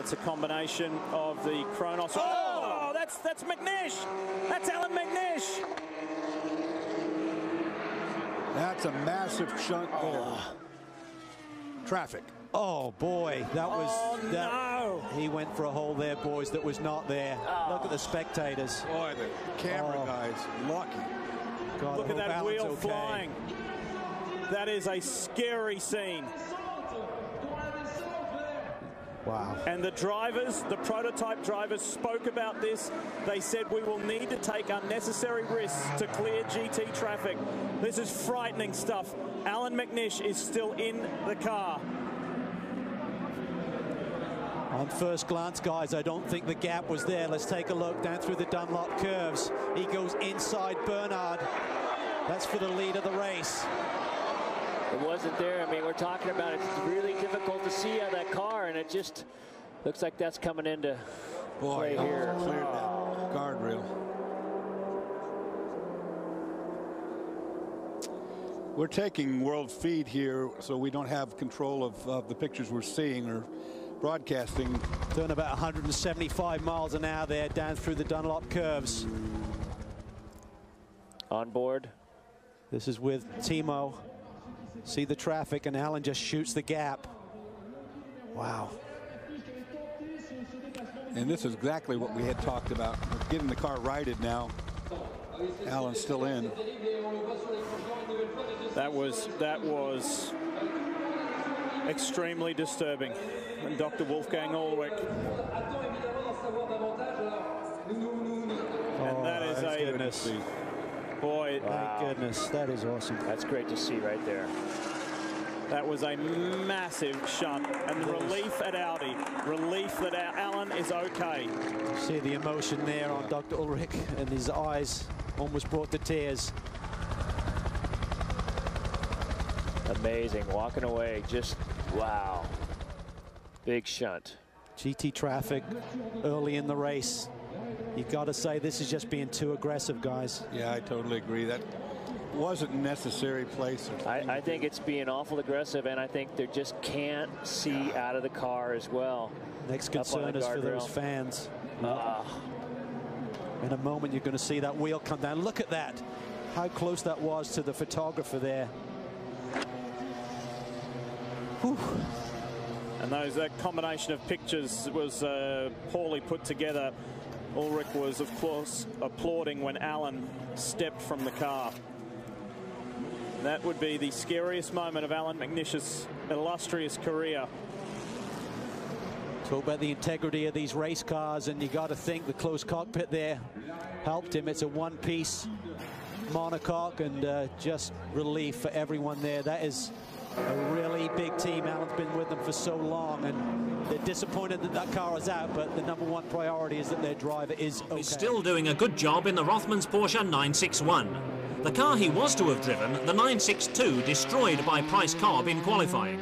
it's a combination of the Kronos. Oh, that's McNish. That's Alan McNish. That's a massive shunt there. Traffic. Oh boy, that was no. He went for a hole there, boys, that was not there. Look at the spectators. Boy, the camera guys lucky. God, Look at that Alan's wheel okay. flying. That is a scary scene. Wow. And the drivers, the prototype drivers, spoke about this. They said we will need to take unnecessary risks to clear GT traffic. This is frightening stuff. Alan McNish is still in the car. On first glance, guys, I don't think the gap was there. Let's take a look down through the Dunlop curves. He goes inside Bernard. That's for the lead of the race. It wasn't there. I mean, we're talking about it. It's really difficult to see out of that car, and it just looks like that's coming into play here. Cleared that guardrail. We're taking world feed here, so we don't have control of the pictures we're seeing or broadcasting. Doing about 175 miles an hour there down through the Dunlop curves. On board. This is with Timo. See the traffic, and Alan just shoots the gap. Wow. And this is exactly what we had talked about. We're getting the car righted now. Alan's still in. That was extremely disturbing. And Dr. Wolfgang Ulrich. And that is a goodness. Boy, wow. Thank goodness. That is awesome. That's great to see right there. That was a massive shunt, and the relief at Audi, relief that Alan is okay. See the emotion there on Dr. Ulrich, and his eyes almost brought to tears. Amazing, walking away, just wow. Big shunt. GT traffic early in the race. You got to say this is just being too aggressive, guys. Yeah, I totally agree. That wasn't necessary place. I think it's being awful aggressive, and I think they just can't see out of the car as well. Next concern is for those fans. In a moment, you're going to see that wheel come down. Look at that. How close that was to the photographer there. Whew. And that combination of pictures was poorly put together. Ulrich was, of course, applauding when Alan stepped from the car. That would be the scariest moment of Alan McNish's illustrious career. Talk about the integrity of these race cars, and you got to think the closed cockpit there helped him. It's a one-piece monocoque, and just relief for everyone there. That is a really big team. Alan's been with them for so long, and they're disappointed that that car is out, but the #1 priority is that their driver is okay. He's still doing a good job in the Rothmans Porsche 961. The car he was to have driven, the 962, destroyed by Price Cobb in qualifying.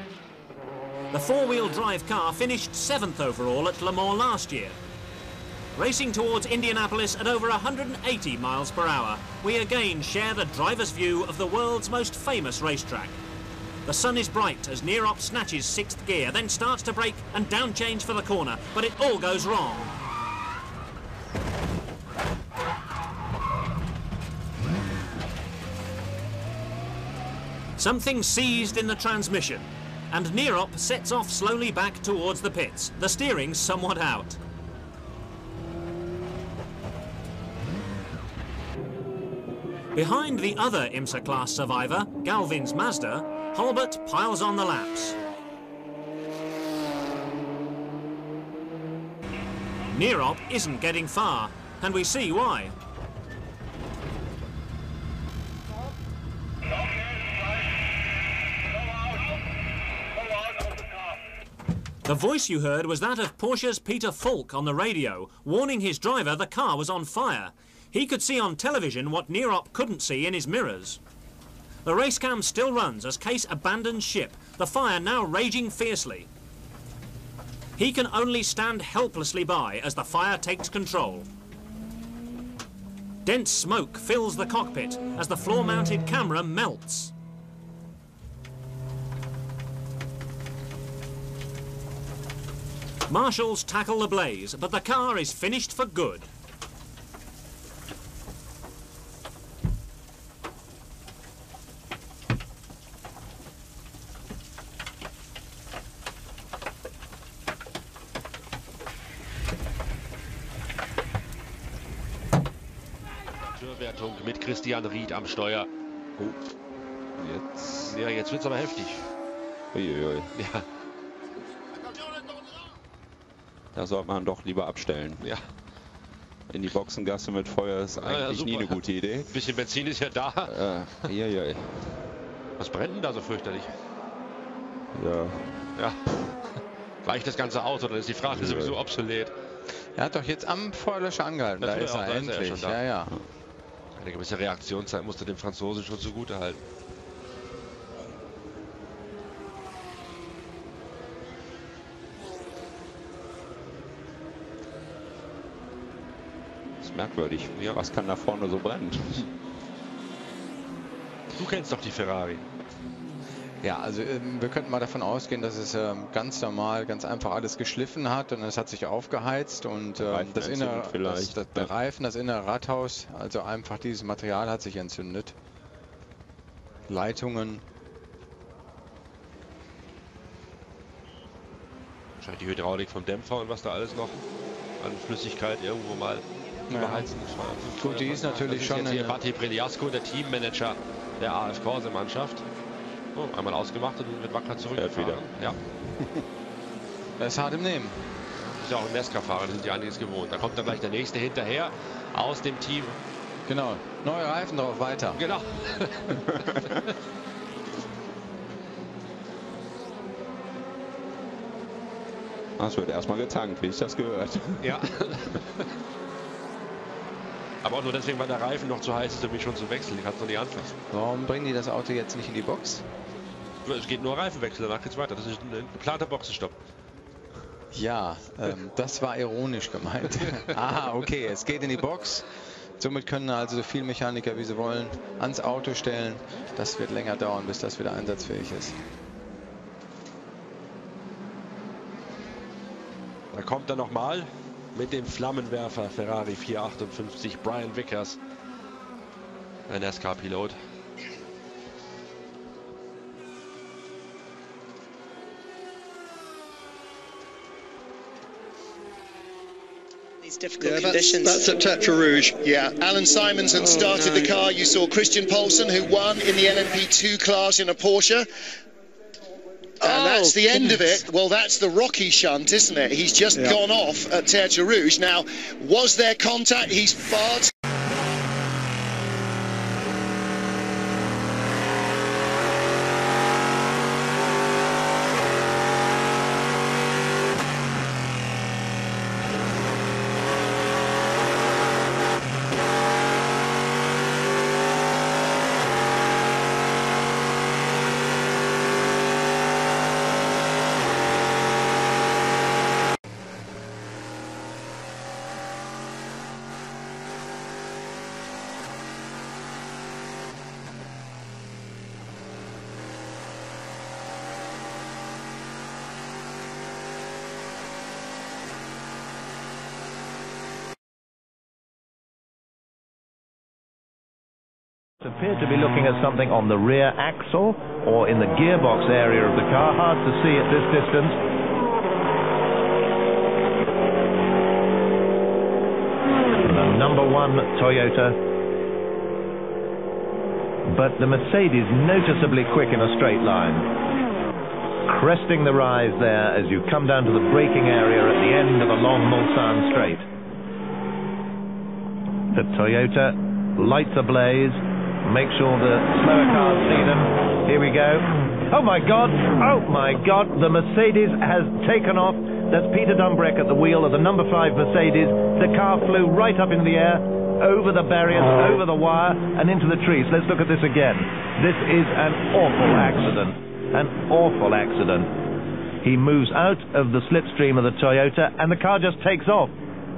The four-wheel drive car finished 7th overall at Le Mans last year. Racing towards Indianapolis at over 180 miles per hour, we again share the driver's view of the world's most famous racetrack. The sun is bright as Nierop snatches 6th gear, then starts to brake and down change for the corner, but it all goes wrong. Something seized in the transmission, and Nierop sets off slowly back towards the pits, the steering somewhat out. Behind the other IMSA class survivor, Galvin's Mazda, Hulbert piles on the laps. Nierop isn't getting far, and we see why. The voice you heard was that of Porsche's Peter Falk on the radio, warning his driver the car was on fire. He could see on television what Nierop couldn't see in his mirrors. The race cam still runs as Case abandons ship, the fire now raging fiercely. He can only stand helplessly by as the fire takes control. Dense smoke fills the cockpit as the floor-mounted camera melts. Marshals tackle the blaze, but the car is finished for good. Mit Christian Ried am Steuer. Oh. Jetzt. Ja, jetzt wird's aber heftig. Uiuiui. Ja. Da sollte man doch lieber abstellen. Ja. In die Boxengasse mit Feuer ist eigentlich nie eine gute Idee. Ein bisschen Benzin ist ja da. Was brennt denn da so fürchterlich? Ja. Ja. Reicht das ganze Auto, dann ist die Frage sowieso obsolet. Er hat doch jetzt am Feuerlöscher angehalten. Da ist er endlich. Schon da. Ja, ja. Eine gewisse Reaktionszeit musste dem Franzosen schon zugute halten. Das ist merkwürdig. Ja. Was kann da vorne so brennen? Du kennst doch die Ferrari. Ja, also wir könnten mal davon ausgehen, dass es ganz normal, ganz einfach alles geschliffen hat und es hat sich aufgeheizt und das innere, der Reifen, das innere Radhaus, also einfach dieses Material hat sich entzündet. Leitungen. Wahrscheinlich die Hydraulik vom Dämpfer und was da alles noch an Flüssigkeit irgendwo mal überheizen. Gut, die ist natürlich schon. Jetzt hier Bati Preliasco, der Teammanager der AF Corse-Mannschaft. Oh, einmal ausgemacht und wird wacker zurückgefahren. Ja. Er ist hart im Nehmen. Ist ja auch ein NASCAR-Fahrer, sind ja einiges gewohnt. Da kommt dann gleich der nächste hinterher aus dem Team. Genau, neue Reifen drauf, weiter. Genau. Das wird erstmal getankt, wie ich das gehört. Ja. Aber auch nur deswegen, weil der Reifen noch zu heiß ist, um mich schon zu wechseln. Ich kann es noch nicht anfassen. Warum bringen die das Auto jetzt nicht in die Box? Es geht nur Reifenwechsel, danach geht's weiter. Das ist ein geplanter Boxenstopp. Ja, das war ironisch gemeint. Aha, okay, es geht in die Box. Somit können also so viele Mechaniker, wie sie wollen, ans Auto stellen. Das wird länger dauern, bis das wieder einsatzfähig ist. Da kommt er nochmal mit dem Flammenwerfer Ferrari 458 Brian Vickers, ein NASCAR-Pilot. Yeah, that's at Tetra Rouge. Yeah, Alan Simons had started the car. You saw Christian Poulsen, who won in the LMP2 class in a Porsche. And that's the end of it. Well, that's the Rocky shunt, isn't it? He's just gone off at Tetra Rouge. Now, was there contact? He's far too... Appear to be looking at something on the rear axle or in the gearbox area of the car. Hard to see at this distance. The number one Toyota. But the Mercedes noticeably quick in a straight line. Cresting the rise there as you come down to the braking area at the end of a long Mulsanne straight. The Toyota lights ablaze. Make sure the slower cars see them. Here we go. Oh my God! Oh my God! The Mercedes has taken off. That's Peter Dumbreck at the wheel of the number 5 Mercedes. The car flew right up into the air, over the barriers, over the wire, and into the trees. Let's look at this again. This is an awful accident. An awful accident. He moves out of the slipstream of the Toyota, and the car just takes off.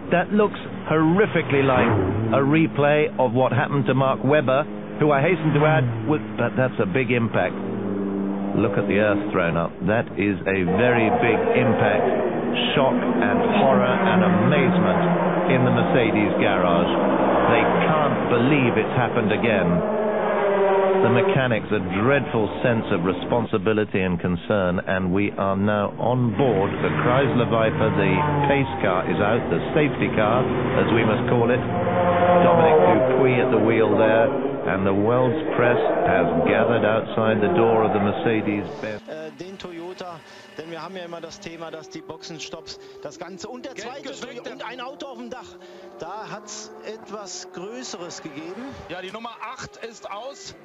That looks horrifically like a replay of what happened to Mark Webber, who I hasten to add, but that's a big impact. Look at the earth thrown up. That is a very big impact. shock and horror and amazement in the Mercedes garage. They can't believe it's happened again. The mechanics, a dreadful sense of responsibility and concern, and we are now on board the Chrysler Viper. The pace car is out, the safety car, as we must call it. Dominic Dupuis at the wheel there, and the world's press has gathered outside the door of the Mercedes-Benz. Den Toyota, denn wir haben ja immer das Thema, dass die Boxenstopps das Ganze und der zweite Toyota und ein Auto auf dem Dach, da hat es etwas Größeres gegeben. Ja, die Nummer 8 ist aus.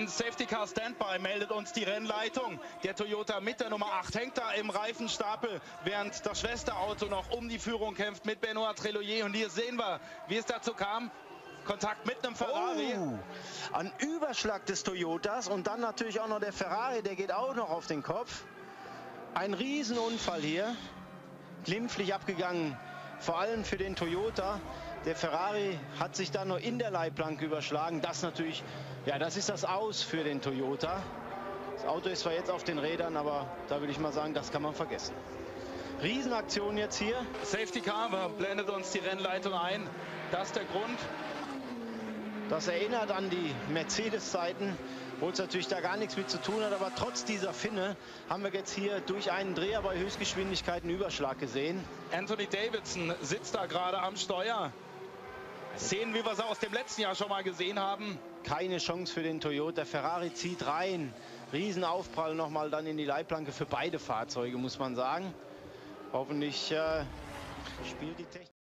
Safety Car Standby meldet uns die Rennleitung. Der Toyota mit der Nummer 8 hängt da im Reifenstapel, während das Schwesterauto noch um die Führung kämpft mit Benoit Treloyer. Und hier sehen wir, wie es dazu kam. Kontakt mit einem Ferrari. Oh, ein Überschlag des Toyotas und dann natürlich auch noch der Ferrari, der geht auch noch auf den Kopf. Ein Riesenunfall hier, glimpflich abgegangen, vor allem für den Toyota. Der Ferrari hat sich dann nur in der Leitplanke überschlagen. Das natürlich, ja, das ist das Aus für den Toyota. Das Auto ist zwar jetzt auf den Rädern, aber da würde ich mal sagen, das kann man vergessen. Riesenaktion jetzt hier. Safety Car blendet uns die Rennleitung ein. Das ist der Grund. Das erinnert an die Mercedes-Zeiten, wo es natürlich da gar nichts mit zu tun hat. Aber trotz dieser Finne haben wir jetzt hier durch einen Dreher bei Höchstgeschwindigkeit einen Überschlag gesehen. Anthony Davidson sitzt da gerade am Steuer. Szenen, wie wir es aus dem letzten Jahr schon mal gesehen haben. Keine Chance für den Toyota. Ferrari zieht rein. Riesenaufprall nochmal dann in die Leitplanke für beide Fahrzeuge, muss man sagen. Hoffentlich spielt die Technik.